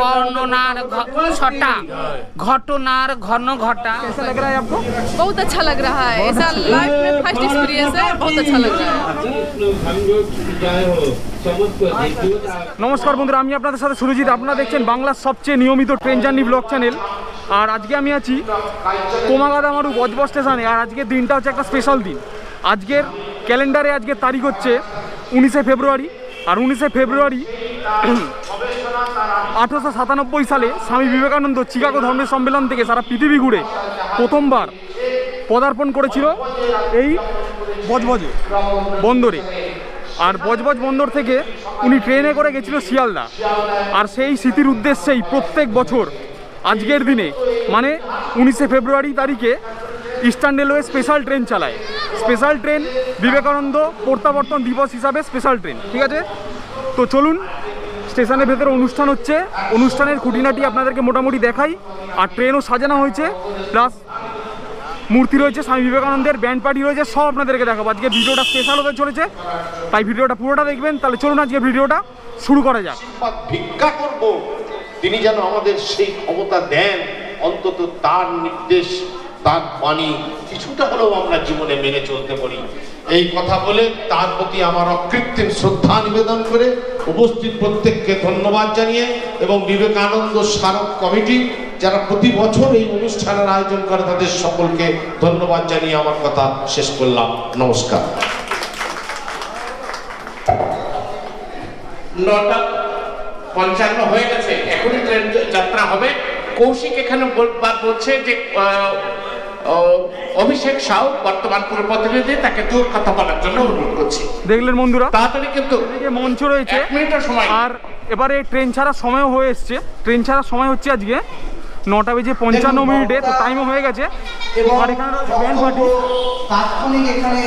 বর্ণনার ছটা, ঘটনার ঘন ঘটা। कैसा लग रहा है आपको? बहुत अच्छा लग रहा है, ऐसा लाइफ में फर्स्ट एक्सपीरियंस है, बहुत अच्छा लग रहा है। নমস্কার বন্ধুরা, আমি আপনাদের সাথে সুরজিৎ। আপনারা দেখছেন বাংলার সবচেয়ে নিয়মিত ট্রেন জার্নি ব্লগ চ্যানেল। আর আজকে আমি আছি কোমাগাদামারু বজবজ স্টেশনে। আর আজকের দিনটা হচ্ছে একটা স্পেশাল দিন। আজকের ক্যালেন্ডারে আজকের তারিখ হচ্ছে 19শে ফেব্রুয়ারি। আর 19শে ফেব্রুয়ারি 1897 সালে স্বামী বিবেকানন্দ চিকাগো ধর্মের সম্মেলন থেকে সারা পৃথিবী ঘুরে প্রথমবার পদার্পণ করেছিল এই বজবজ বন্দরে। আর বজবজ বন্দর থেকে উনি ট্রেনে করে গেছিল শিয়ালদা। আর সেই স্মৃতির উদ্দেশ্যেই প্রত্যেক বছর আজকের দিনে মানে 19শে ফেব্রুয়ারি তারিখে ইস্টার্ন রেলওয়ে স্পেশাল ট্রেন চালায়। স্পেশাল ট্রেন বিবেকানন্দ প্রত্যাবর্তন দিবস হিসাবে স্পেশাল ট্রেন, ঠিক আছে? তো চলুন, স্টেশনের ভেতরে অনুষ্ঠান হচ্ছে, অনুষ্ঠানের খুঁটিনাটি আপনাদেরকে মোটামুটি দেখাই। আর ট্রেনও সাজানো হয়েছে, প্লাস মূর্তি রয়েছে স্বামী বিবেকানন্দের, ব্যান্ড পার্টি রয়েছে, সব আপনাদেরকে দেখাবো। আজকে ভিডিওটা স্পেশাল হতে চলেছে, তাই ভিডিওটা পুরোটা দেখবেন। তাহলে চলুন আজকে ভিডিওটা শুরু করা যাক। ভিক্ষা করব, তিনি যেন আমাদের সেই ক্ষমতা দেন, অন্তত তার নির্দেশ, তার বাণী কিছুটা হলেও আমরা জীবনে মেনে চলতে পারি। এই কথা বলে তার প্রতি আমার অকৃত্রিম শ্রদ্ধা নিবেদন করে উপস্থিত প্রত্যেককে ধন্যবাদ জানিয়ে এবং বিবেকানন্দ স্মারক কমিটি যারা প্রতি বছর এই অনুষ্ঠানের আয়োজন করে তাদের সকলকে ধন্যবাদ জানিয়ে আমার কথা শেষ করলাম। নমস্কার। 9:55 হয়ে গেছে, এখনই ট্রেন যাত্রা হবে। কৌশিক এখানে বলছে যে অভিষেক সাউ বর্তমান পুরো প্রতিনিধি, তাকে দু কথা বলার জন্য অনুরোধ করছি। দেখলেন বন্ধুরা, তাড়াতাড়ি কিন্তু মঞ্চ রয়েছে, 1 মিনিটের সময়। আর এবারে ট্রেন ছাড়ার সময়ও হয়ে এসছে। ট্রেন ছাড়ার সময় হচ্ছে আজকে 9:55। তো টাইমও হয়ে গেছে। আর এখানে ব্যান্ড পার্টি, তাৎক্ষণিক এখানে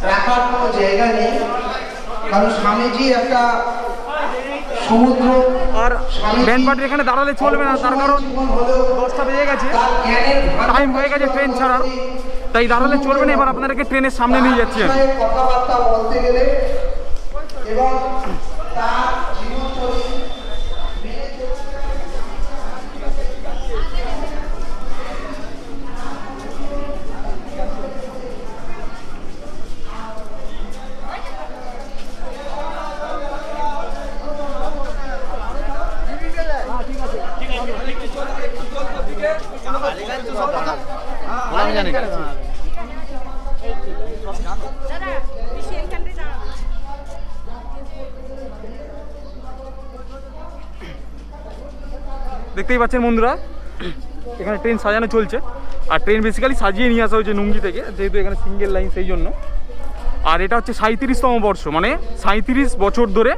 রাখার কোনো জায়গা নেই, কারণ স্বামীজি একটা সমুদ্র। আর ব্যান্ড পার্টি এখানে দাঁড়ালে চলবে না, তার কারণ 10টা বেজে গেছে, টাইম হয়ে গেছে ট্রেন ছাড়ার, তাই দাঁড়ালে চলবে না। এবার আপনাদেরকে ট্রেনের সামনে নিয়ে যাচ্ছি আমি। কথাবার্তা বলতে গেলে এবং তার জীবনচর্যা দেখতেই পাচ্ছেন বন্ধুরা, এখানে ট্রেন সাজানো চলছে। আর ট্রেন বেসিক্যালি সাজিয়ে নিয়ে আসা হয়েছে নুঙ্গি থেকে, যেহেতু এখানে সিঙ্গেল লাইন, সেই জন্য। আর এটা হচ্ছে 37তম বর্ষ, মানে 37 বছর ধরে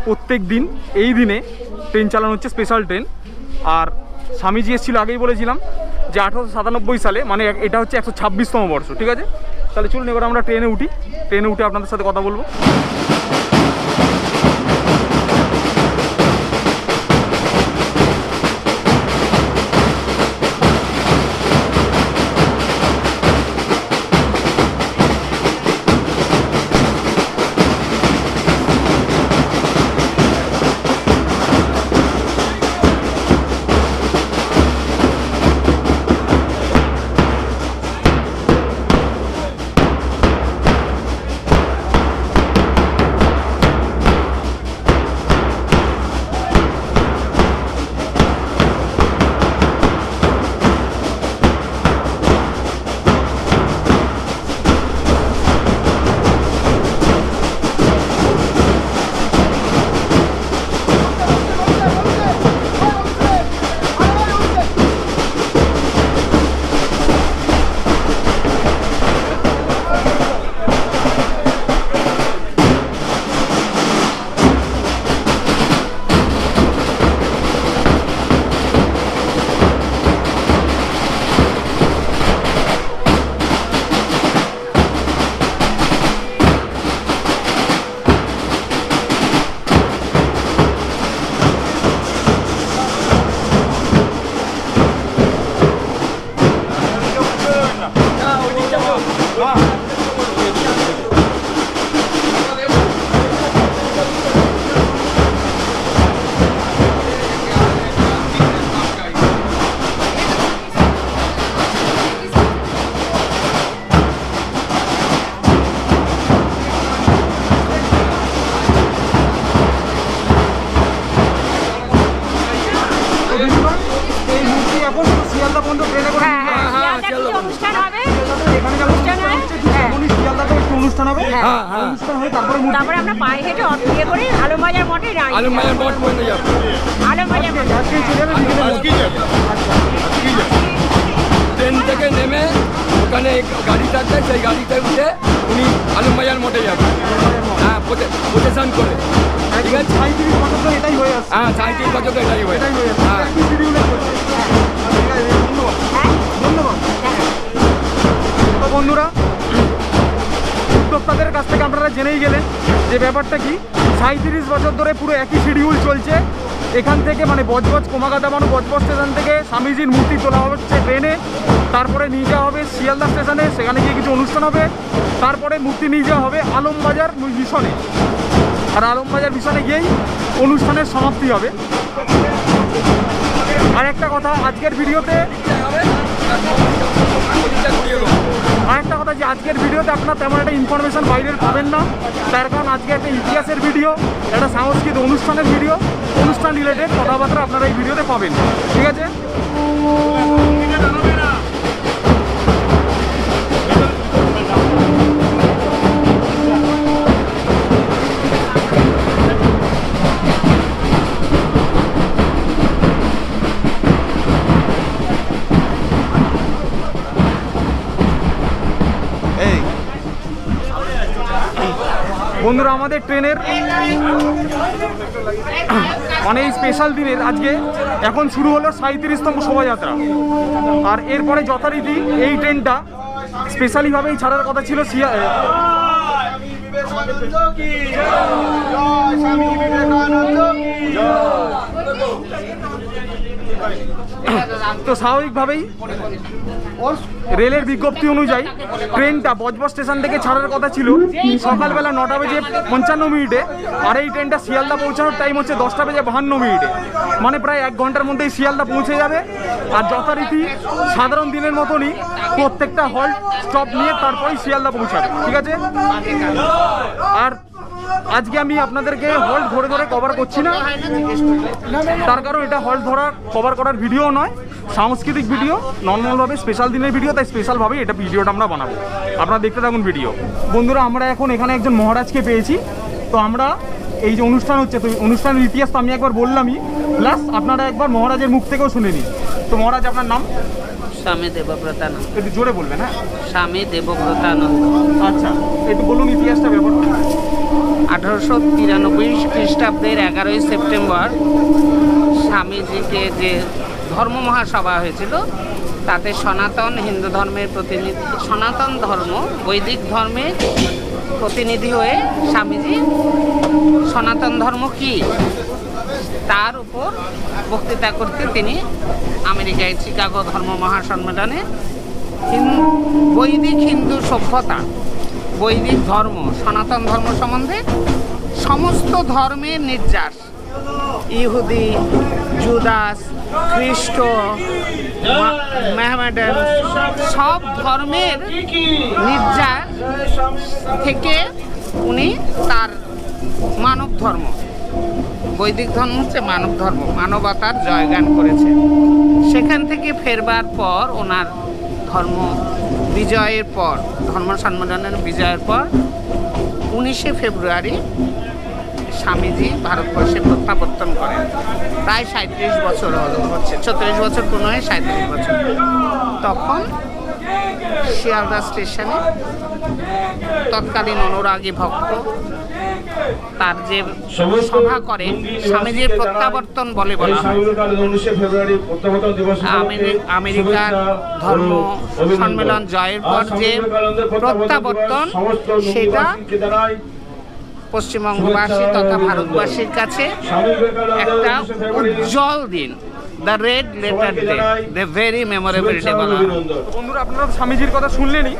প্রত্যেক দিন এই দিনে ট্রেন চালানো হচ্ছে, স্পেশাল ট্রেন। আর স্বামীজি এসেছিল, আগেই বলেছিলাম যে 1897 সালে, মানে এটা হচ্ছে 126তম বর্ষ, ঠিক আছে? তাহলে চলুন এবার আমরা ট্রেনে উঠি। ট্রেনে উঠে আপনাদের সাথে কথা বলবো। অনুষ্ঠান হবে? হ্যাঁ, হ্যাঁ। অনুষ্ঠান হয়ে তারপরে মূর্তি। তারপরে আমরা পায়ে হেঁটে ইয়ে করে আলমবাজার মঠে যাই। আলমবাজার মঠ পর্যন্ত যাবো। আলমবাজার মঠ। আজকে চলে যাবে বিকেলে? ট্রেন থেকে নেমে ওখানে গাড়ি থাকবে, সেই গাড়িতে উঠে উনি আলমবাজার মঠে যাবেন। হ্যাঁ, প্রসেশন করে। ঠিক আছে, 35 বছর ধরে এটাই হয়ে আসছে। হ্যাঁ 37 বছর তো এটাই হয়ে এটাই হয়ে আসছে। হ্যাঁ। একই শিডিউলে করছে। ঠিক আছে, ধন্যবাদ। ধন্যবাদ। তো বন্ধুরা, উদ্যোক্তাদের কাছ থেকে আপনারা জেনেই গেলেন যে ব্যাপারটা কি। 37 বছর ধরে পুরো একই শিডিউল চলছে। এখান থেকে মানে বজবজ কোমাকাটা বজবজ স্টেশন থেকে স্বামীজির মূর্তি তোলা হচ্ছে ট্রেনে, তারপরে নিয়ে যাওয়া হবে শিয়ালদা স্টেশনে, সেখানে গিয়ে কিছু অনুষ্ঠান হবে, তারপরে মূর্তি নিয়ে যাওয়া হবে আলমবাজার মিশনে, আর আলমবাজার মিশনে গিয়েই অনুষ্ঠানের সমাপ্তি হবে। আর একটা কথা, আজকের ভিডিওতে যে আজকের ভিডিওতে আপনার তেমন একটা ইনফরমেশন বাইরের পাবেন না, তার কারণ আজকে একটা ইতিহাসের ভিডিও, একটা সাংস্কৃতিক অনুষ্ঠানের ভিডিও, অনুষ্ঠান রিলেটেড কথাবার্তা আপনারা এই ভিডিওতে পাবেন। ঠিক আছে, বন্ধুরা আমাদের ট্রেনের মানে এই স্পেশাল দিনের আজকে এখন শুরু হলো 37তম শোভাযাত্রা। আর এরপরে যথারীতি এই ট্রেনটা স্পেশালিভাবেই ছাড়ার কথা ছিল তো স্বাভাবিকভাবেই রেলের বিজ্ঞপ্তি অনুযায়ী ট্রেনটা বজবজ স্টেশন থেকে ছাড়ার কথা ছিল সকালবেলা 9:55 আর এই ট্রেনটা শিয়ালদা পৌঁছানোর টাইম হচ্ছে 10:52। মানে প্রায় 1 ঘন্টার মধ্যেই শিয়ালদা পৌঁছে যাবে। আর যথারীতি সাধারণ দিনের মতনই প্রত্যেকটা হল্ট স্টপ নিয়ে তারপরেই শিয়ালদা পৌঁছাবে। ঠিক আছে, আর আজকে আমি আপনাদেরকে হল্ট ধরে ধরে কভার করছি না, তার কারণ এটা হল্ট ধরা কভার করার ভিডিও নয়, সাংস্কৃতিক ভিডিও, নর্মালভাবে স্পেশাল দিনের ভিডিও, তাই স্পেশালভাবে এটা ভিডিওটা আমরা বানাবো। আপনারা দেখতে থাকুন ভিডিও। বন্ধুরা, আমরা এখন এখানে একজন মহারাজকে পেয়েছি। তো আমরা এই যে অনুষ্ঠান হচ্ছে, তো অনুষ্ঠানের ইতিহাস তো আমি একবার বললামই, প্লাস আপনারা একবার মহারাজের মুখ থেকেও শুনে নিন। তো মহারাজ, আপনার নাম? স্বামী দেবব্রতানন্দ। একটু জোরে বলবেন। হ্যাঁ, স্বামী দেবব্রতানন্দ। আচ্ছা, একটু বলুন ইতিহাসটা ব্যাপারটা। 1893 খ্রিস্টাব্দের 11ই সেপ্টেম্বর স্বামীজিকে যে ধর্ম মহাসভা হয়েছিল, তাতে সনাতন হিন্দু ধর্মের প্রতিনিধি, সনাতন ধর্ম বৈদিক ধর্মের প্রতিনিধি হয়ে স্বামীজি সনাতন ধর্ম কি তার উপর বক্তৃতা করতে তিনি আমেরিকায় চিকাগো ধর্ম মহাসম্মেলনে বৈদিক হিন্দু সভ্যতা, বৈদিক ধর্ম, সনাতন ধর্ম সম্বন্ধে সমস্ত ধর্মের নির্যাস, ইহুদি, জুদাস, খ্রিস্ট, মেহমেডান, সব ধর্মের নির্যাস থেকে উনি তার মানব ধর্ম, বৈদিক ধর্ম হচ্ছে মানব ধর্ম, মানবতার জয়গান করেছে। সেখান থেকে ফেরবার পর ওনার ধর্ম বিজয়ের পর, ধর্ম সম্মেলনের বিজয়ের পর 19শে ফেব্রুয়ারি স্বামীজি ভারতবর্ষে প্রত্যাবর্তন করেন। প্রায় 37 বছর হচ্ছে, 34 বছর পূর্ণ হয়ে 37 বছর। তখন শিয়ালদা স্টেশনে তৎকালীন অনুরাগী ভক্ত তার যে সভা করে স্বামীজির প্রত্যাবর্তন বলে বলা হয়। আমেরিকার ধর্ম সম্মেলন জয়ের পর যে প্রত্যাবর্তন, সেটা পশ্চিমবঙ্গবাসী তথা ভারতবাসীর কাছে একটা উজ্জ্বল দিন, the red letter day, the very memorable day বলা হয়। বন্ধুরা, আপনারা স্বামীজির কথা শুনলেনই।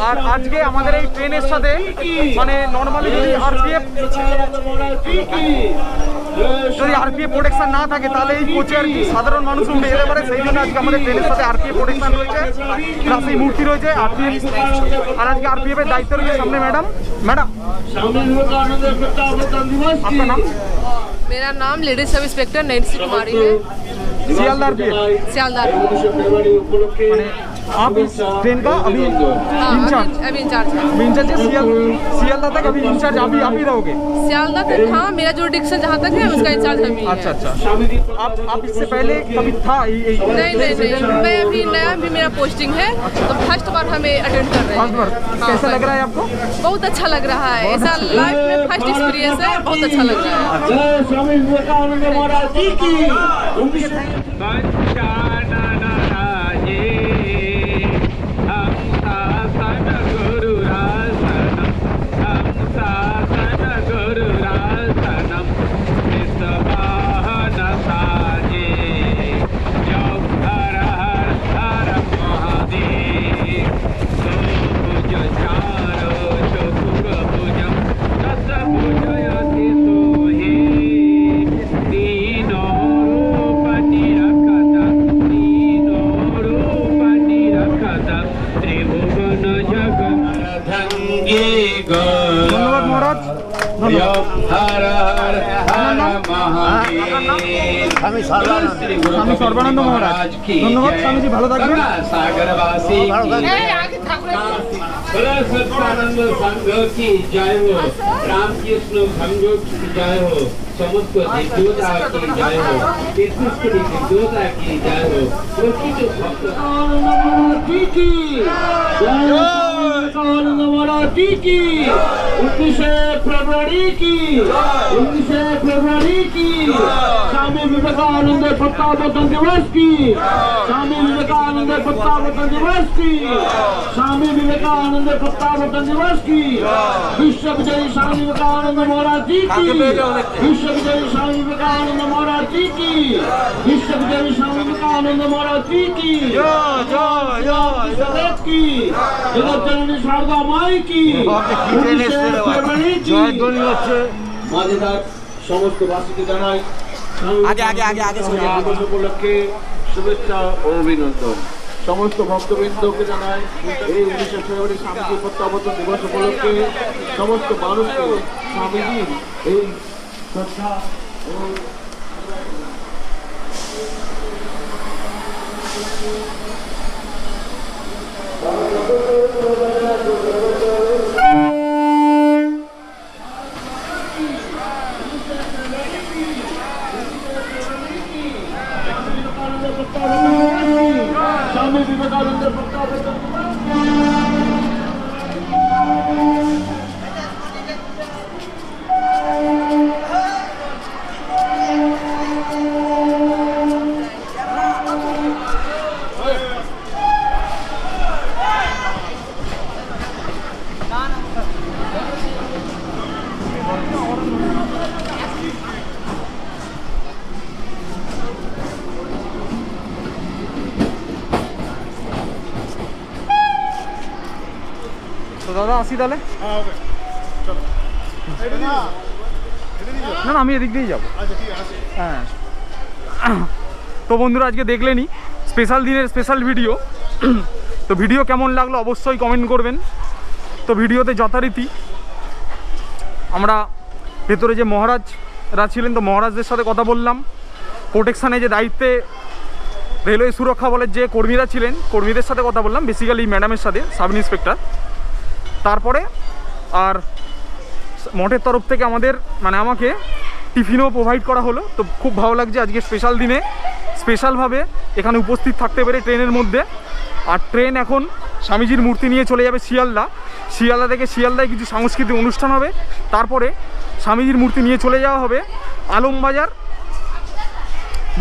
আর আজকে আমাদের এই ট্রেনের সাথে মানে নর্মালি যদি আরপিএফ প্রোটেকশন না থাকে, তাহলে এই কোচে আর কি সাধারণ মানুষ উঠে যেতে পারে। সেই জন্য আজকে আমাদের ট্রেনের সাথে আরপিএফ প্রোটেকশন রয়েছে, প্লাস এই মূর্তি রয়েছে আরপিএফ। আর আজকে আরপিএফ এর দায়িত্ব রয়েছে সামনে ম্যাডাম। আপনার নাম? मेरा नाम लेडी सब इंस्पेक्टर नैन्सी कुमारी है। सियालदार भी है। सियालदार माने आप इस ट्रेन का अभी इंचार्ज अभी इंचार्ज है। अभी इंचार्ज है सियालदा तक अभी इंचार्ज आप ही रहोगे। सियालदा तक हाँ, मेरा जुरिडिक्शन जहाँ तक है उसका इंचार्ज हम ही हैं। अच्छा अच्छा, आप इससे पहले कभी था नहीं, मैं अभी नया भी मेरा पोस्टिंग है, तो फर्स्ट बार हमें अटेंड कर रहे हैं। फर्स्ट बार कैसा लग रहा है आपको? बहुत अच्छा लग रहा है, ऐसा लाइफ में फर्स्ट एक्सपीरियंस है, बहुत अच्छा लग रहा है। स्वामी विवेकानंद महाराज जी की धन्यवाद महाराज, धन्यवाद। स्वामी सर्वानंद महाराज, धन्यवाद स्वामी जी, भालो থাকবেন। सागरवासी सत्यानंद संघ की जय हो, रामकृष्ण संघ की जय हो, समस्त दिव्यता की जय हो, तीर्थस्थली दिव्यता की जय हो, प्रकृत भक्त की जय हो, विवेकानंद महाराज जी की 19 फरवरी की स्वामी विवेकानंद प्रत्यावर्तन दिवस की, स्वामी विवेकानंद प्रत्यावर्तन दिवस की, स्वामी विवेकानंद प्रत्यावर्तन दिवस की, विश्व विजयी स्वामी विवेकानंद महाराज जी की, विश्व विजयी स्वामी विवेकानंद महाराज जी की, विश्व विजयी स्वामी विवेकानंद महाराज जी की, जगत की जगत जननी शारदा माई की, मजेदार समस्त बासीকে জানাই আগে উপলক্ষে শুভেচ্ছা ও অভিনন্দন। সমস্ত ভক্তবৃন্দকে জানাই এই 19 ফেব্রুয়ারি স্বামীজি প্রত্যাবর্তন দিবস উপলক্ষে সমস্ত মানুষকে স্বামীজির এই শ্রদ্ধা ও स्वामी विवेकानंद प्रत्यावर्तन তো দাদা আসি তাহলে। না আমি এদিক দিয়েই যাবো। হ্যাঁ, তো বন্ধুরা আজকে দেখলেনই স্পেশাল দিনের স্পেশাল ভিডিও। তো ভিডিও কেমন লাগলো অবশ্যই কমেন্ট করবেন। তো ভিডিওতে যথারীতি আমরা ভেতরে যে মহারাজরা ছিলেন, তো মহারাজদের সাথে কথা বললাম। প্রোটেকশানে যে দায়িত্বে রেলওয়ে সুরক্ষা বলের যে কর্মীরা ছিলেন, কর্মীদের সাথে কথা বললাম, বেসিক্যালি ম্যাডামের সাথে, সাব ইন্সপেক্টর। তারপরে আর মঠের তরফ থেকে আমাকে টিফিনও প্রোভাইড করা হলো। তো খুব ভালো লাগছে আজকে স্পেশাল দিনে স্পেশালভাবে এখানে উপস্থিত থাকতে পেরে ট্রেনের মধ্যে। আর ট্রেন এখন স্বামীজির মূর্তি নিয়ে চলে যাবে শিয়ালদা থেকে শিয়ালদায় কিছু সাংস্কৃতিক অনুষ্ঠান হবে। তারপরে স্বামীজির মূর্তি নিয়ে চলে যাওয়া হবে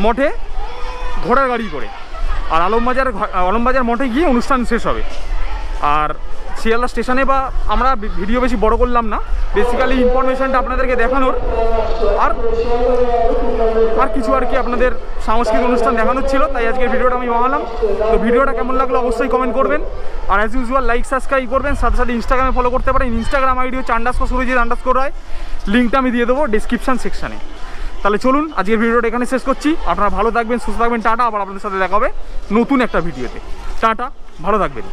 মঠে ঘোড়ার গাড়ি করে। আর আলমবাজার মঠে গিয়ে অনুষ্ঠান শেষ হবে। আর শিয়ালদা স্টেশনে বা আমরা ভিডিও বেশি বড় করলাম না, বেসিক্যালি ইনফরমেশানটা আপনাদেরকে দেখানোর আর কিছু আর কি আপনাদের সাংস্কৃতিক অনুষ্ঠান দেখানোর ছিল, তাই আজকের ভিডিওটা আমি বানালাম। তো ভিডিওটা কেমন লাগলো অবশ্যই কমেন্ট করবেন। আর অ্যাজ ইউজুয়াল লাইক সাবস্ক্রাইব করবেন, সাথে সাথে ইনস্টাগ্রামে ফলো করতে পারেন। ইনস্টাগ্রাম আইডি হচ্ছে _surajit_roy, লিঙ্কটা আমি দিয়ে দেবো ডিসক্রিপশান সেকশানে। তাহলে চলুন আজকের ভিডিওটা এখানে শেষ করছি। আপনারা ভালো থাকবেন, সুস্থ থাকবেন, টাটা। আবার আপনাদের সাথে দেখা হবে নতুন একটা ভিডিওতে। টাটা, ভালো থাকবেন।